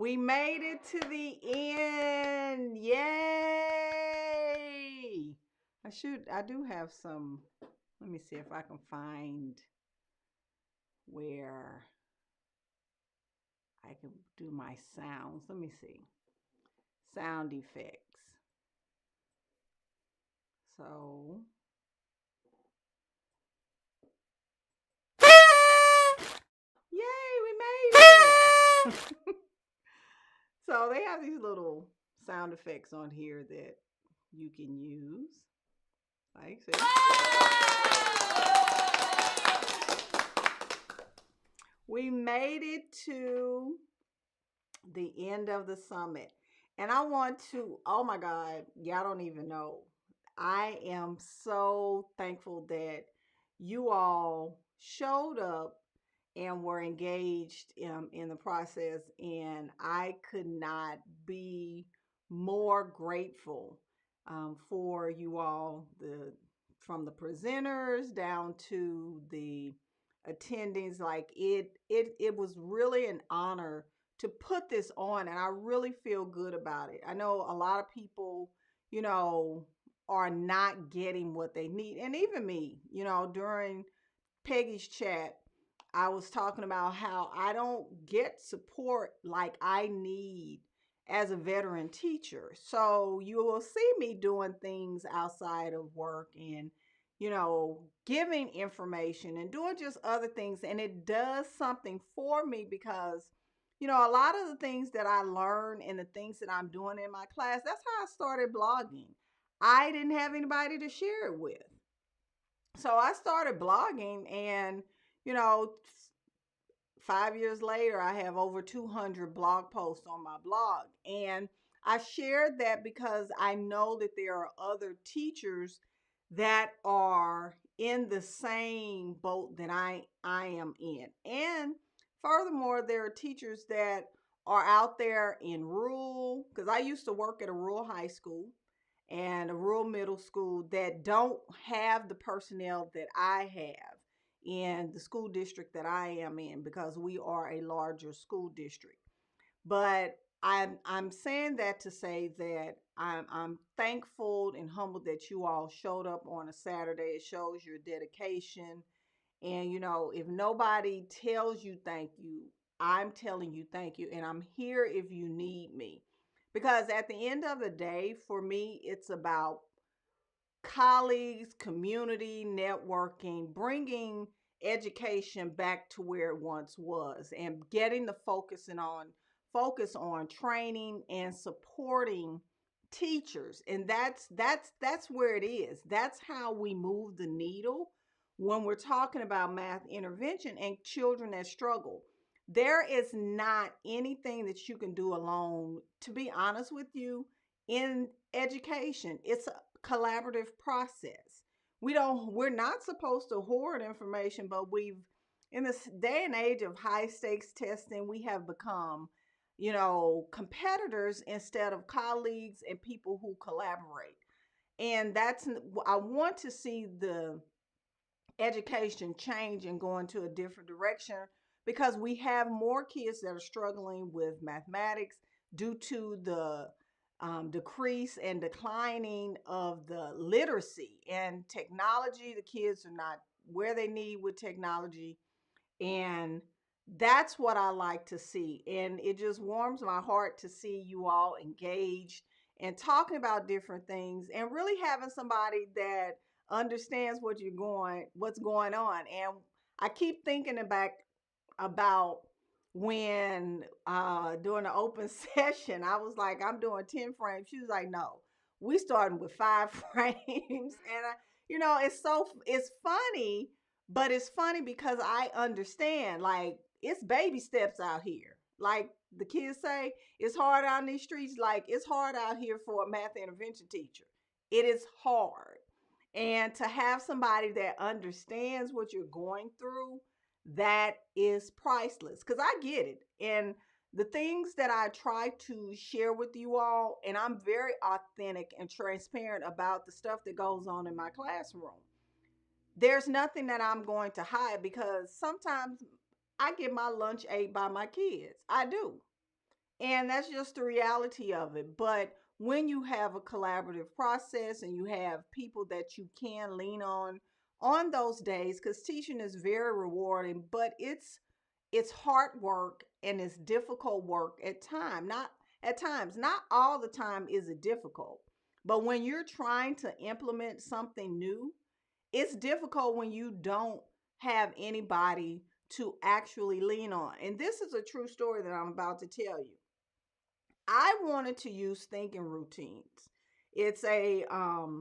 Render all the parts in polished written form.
We made it to the end. Yay! I do have some. Let me see if I can find where I can do my sounds. Let me see. Sound effects. So, yay, we made it. So, they have these little sound effects on here that you can use. Like, see? We made it to the end of the summit. And I want to, oh my God, y'all don't even know. I am so thankful that you all showed up and were engaged in the process. And I could not be more grateful for you all, from the presenters down to the attendings. Like it was really an honor to put this on, and I really feel good about it. I know a lot of people, you know, are not getting what they need. And even me, during Peggy's chat, I was talking about how I don't get support like I need as a veteran teacher. So you will see me doing things outside of work and, giving information and doing just other things. And it does something for me because, a lot of the things that I learn and the things that I'm doing in my class, that's how I started blogging. I didn't have anybody to share it with. So I started blogging, and, you know, 5 years later, I have over 200 blog posts on my blog. And I shared that because I know that there are other teachers that are in the same boat that I am in. And furthermore, there are teachers that are out there in rural, because I used to work at a rural high school and a rural middle school that don't have the personnel that I have in the school district that I am in, because we are a larger school district. But I'm saying that to say that I'm thankful and humbled that you all showed up on a Saturday. It shows your dedication. And if nobody tells you thank you, I'm telling you thank you. And I'm here if you need me. Because at the end of the day, for me, it's about colleagues, community, networking, bringing education back to where it once was, and getting the focus on training and supporting teachers. And that's where it is. That's how we move the needle when we're talking about math intervention and children that struggle. There is not anything that you can do alone, to be honest with you, in education. It's a collaborative process. We're not supposed to hoard information, but in this day and age of high stakes testing, we have become, competitors instead of colleagues and people who collaborate. And I want to see the education change and go into a different direction, because we have more kids that are struggling with mathematics due to the decrease and declining of the literacy and technology. The kids are not where they need with technology. And that's what I like to see. And it just warms my heart to see you all engaged and talking about different things, and really having somebody that understands what's going on. And I keep thinking back about when during the open session, I was like, I'm doing 10 frames. She was like, no, we starting with 5 frames. And it's funny, but it's funny because I understand, like, it's baby steps out here. Like the kids say, it's hard out in these streets. Like, it's hard out here for a math intervention teacher. It is hard. And to have somebody that understands what you're going through, that is priceless, because I get it. And the things that I try to share with you all, and I'm very authentic and transparent about the stuff that goes on in my classroom. There's nothing that I'm going to hide, because sometimes I get my lunch ate by my kids. I do. And that's just the reality of it. But when you have a collaborative process and you have people that you can lean on those days, because teaching is very rewarding, but it's hard work and it's difficult work at times. Not all the time is it difficult. But when you're trying to implement something new, it's difficult when you don't have anybody to actually lean on. And this is a true story that I'm about to tell you. I wanted to use thinking routines. It's a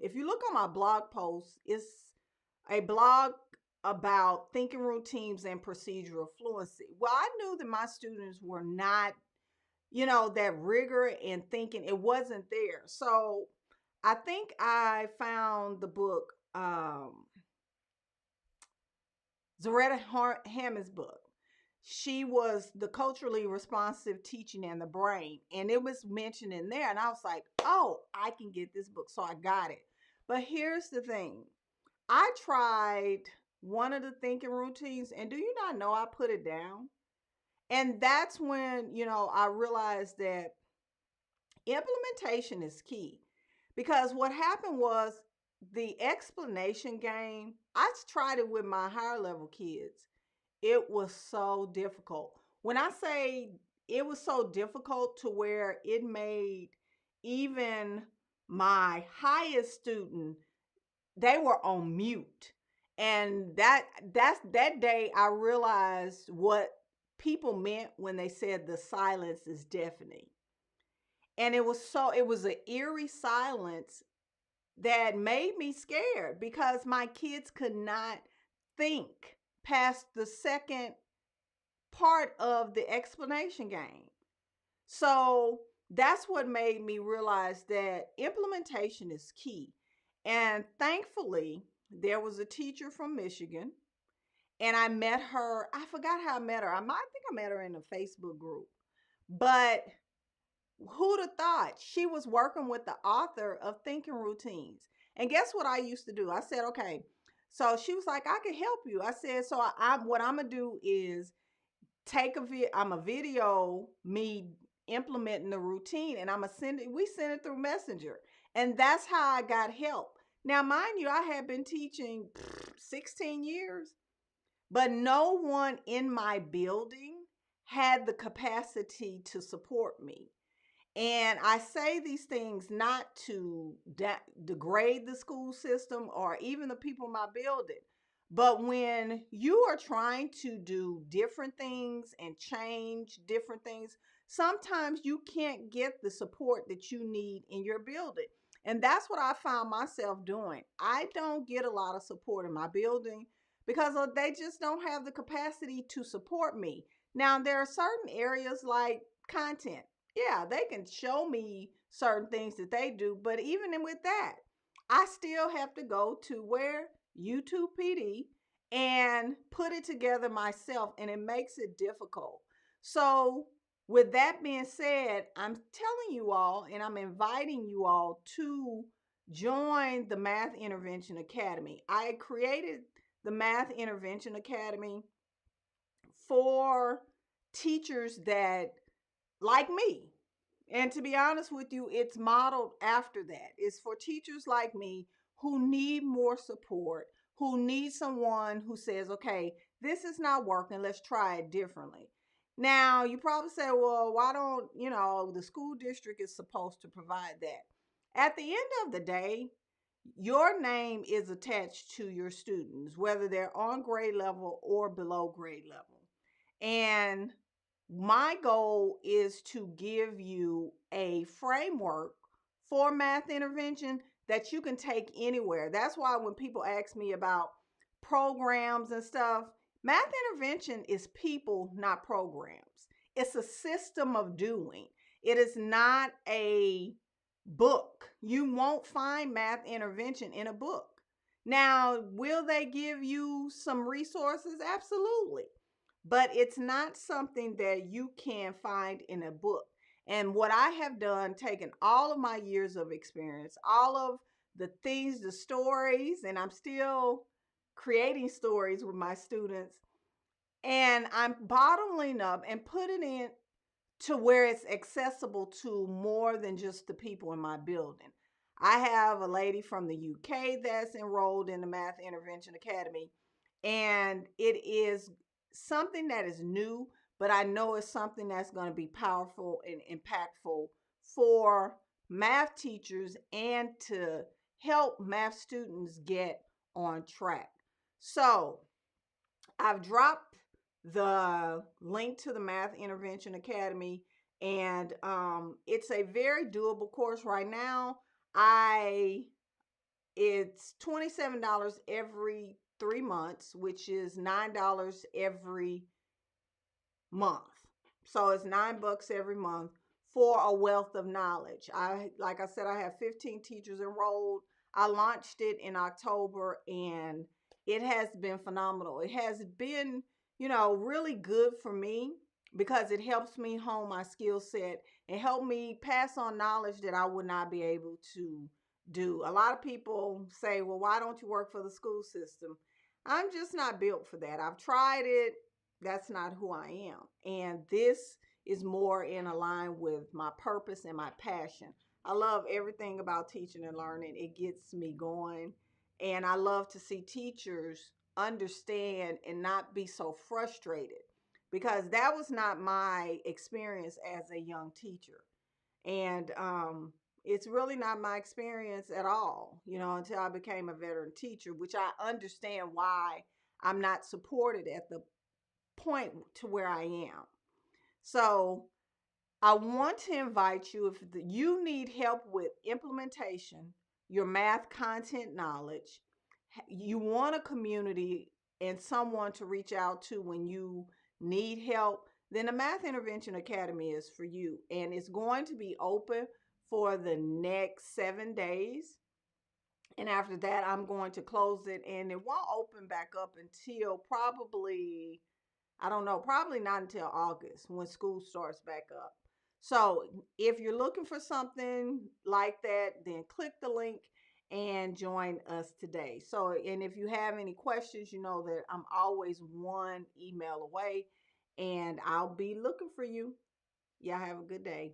if you look on my blog post, it's a blog about thinking routines and procedural fluency. Well, I knew that my students were not, that rigor and thinking, it wasn't there. So I think I found the book, Zaretta Hammond's book. She was the culturally responsive teaching and the brain, and it was mentioned in there. And I was like, oh, I can get this book. So I got it. But here's the thing, I tried one of the thinking routines, and do you not know I put it down? And that's when, I realized that implementation is key. Because what happened was the explanation game, I tried it with my higher level kids. It was so difficult. When I say it was so difficult to where it made even my highest student, they were on mute. And that day I realized what people meant when they said the silence is deafening. And it was an eerie silence that made me scared because my kids could not think past the second part of the explanation game. So that's what made me realize that implementation is key. And thankfully, there was a teacher from Michigan, and I met her. I forgot how I met her. I think I met her in a Facebook group. But who'd have thought she was working with the author of Thinking Routines? And guess what I used to do? I said, okay. So she was like, I can help you. I said, so what I'm gonna do is I'm a video me implementing the routine, and I'm gonna send it. We send it through Messenger, and that's how I got help. Now, mind you, I had been teaching 16 years, but no one in my building had the capacity to support me. And I say these things not to degrade the school system or even the people in my building. But when you are trying to do different things and change different things, sometimes you can't get the support that you need in your building. And that's what I found myself doing. I don't get a lot of support in my building because they just don't have the capacity to support me. Now, there are certain areas like content. Yeah, they can show me certain things that they do, but even with that, I still have to go to where YouTube PD and put it together myself, and it makes it difficult. So, with that being said, I'm telling you all and I'm inviting you all to join the Math Intervention Academy. I created the Math Intervention Academy for teachers that like me. And to be honest with you, it's modeled after that. It's for teachers like me who need more support, who need someone who says, okay, this is not working. Let's try it differently. Now, you probably say, well, why don't, the school district is supposed to provide that. At the end of the day, your name is attached to your students, whether they're on grade level or below grade level. And my goal is to give you a framework for math intervention that you can take anywhere. That's why when people ask me about programs and stuff, math intervention is people, not programs. It's a system of doing. It is not a book. You won't find math intervention in a book. Now, will they give you some resources? Absolutely. But it's not something that you can find in a book. And what I have done, taken all of my years of experience, all of the things, the stories, and I'm still creating stories with my students, and I'm bottling up and putting in to where it's accessible to more than just the people in my building. I have a lady from the UK that's enrolled in the Math Intervention Academy, and it is something that is new, but I know it's something that's going to be powerful and impactful for math teachers and to help math students get on track. So, I've dropped the link to the Math Intervention Academy, and it's a very doable course right now. I It's $27 every 3 months, which is $9 every month. So it's $9 every month for a wealth of knowledge. Like I said, I have 15 teachers enrolled. I launched it in October and it has been phenomenal. It has been, really good for me because it helps me hone my skill set and help me pass on knowledge that I would not be able to do. A lot of people say, well, why don't you work for the school system? I'm just not built for that. I've tried it. That's not who I am. And this is more in line with my purpose and my passion. I love everything about teaching and learning. It gets me going. And I love to see teachers understand and not be so frustrated because that was not my experience as a young teacher. And it's really not my experience at all, until I became a veteran teacher, which I understand why I'm not supported at the point to where I am. So I want to invite you, if you need help with implementation, your math content knowledge, you want a community and someone to reach out to when you need help, then the Math Intervention Academy is for you. And it's going to be open for the next 7 days. And after that, I'm going to close it and it won't open back up until probably, I don't know, probably not until August when school starts back up. So if you're looking for something like that, then click the link and join us today. So, and if you have any questions, you know that I'm always one email away and I'll be looking for you. Y'all have a good day.